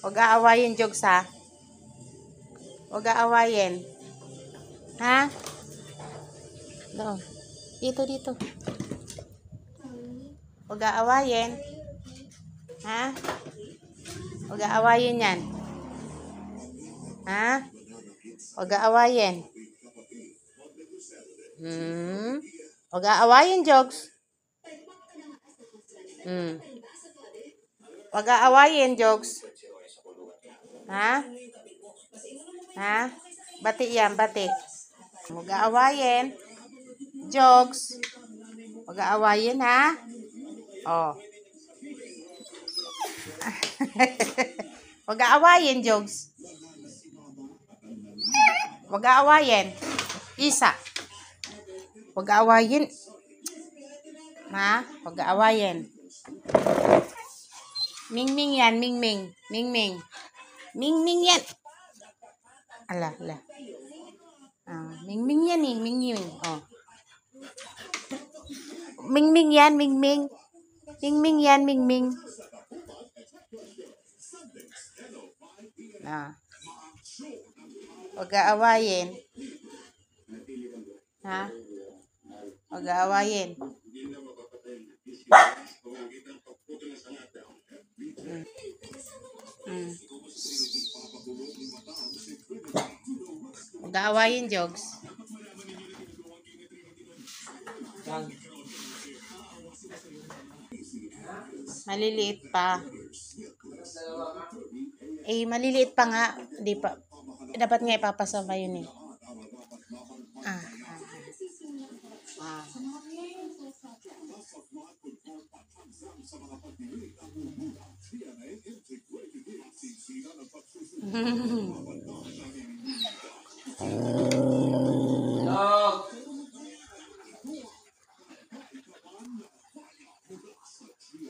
Huwag aawayin, Jogs, ha? Huwag aawayin. Ha? Doon. Dito. Huwag aawayin. Ha? Huwag aawayin yan. Ha? Huwag aawayin. Huwag aawayin, Jogs. Huwag aawayin, Jogs. Ha? Ha? Bati yan, bati. Huwag aawayin. Jogs. Huwag aawayin, ha? Oh. Huwag aawayin, Jogs. Huwag aawayin. Isa. Huwag aawayin. Ha? Huwag aawayin. Mingming yan, Mingming. Mingming yan. Ala. Mingming yan eh, Mingming. Oh. Mingming yan, Mingming. Mingming yan, Mingming. Huwag aawayin. Ha? Huwag aawayin. Huwag aawayin, Jogs. Maliliit pa. Maliliit pa nga. Di pa. Dapat nga ipapasama yun eh.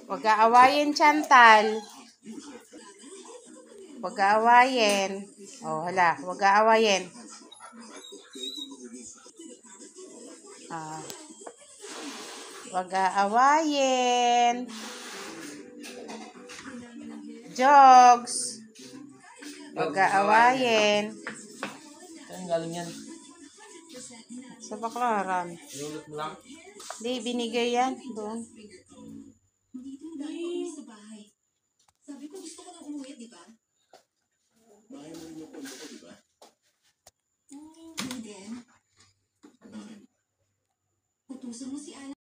Huwag aawayin, Chantal. Huwag aawayin. Oh, hala. Huwag aawayin. Huwag aawayin. Jogs. Huwag aawayin. Saan galing yan? Sa baklaran. Inulit mo lang? Hindi, binigay yan. Doon. Sabi ko gusto ko lang umuwi, di ba? And then, utusan mo si Ana.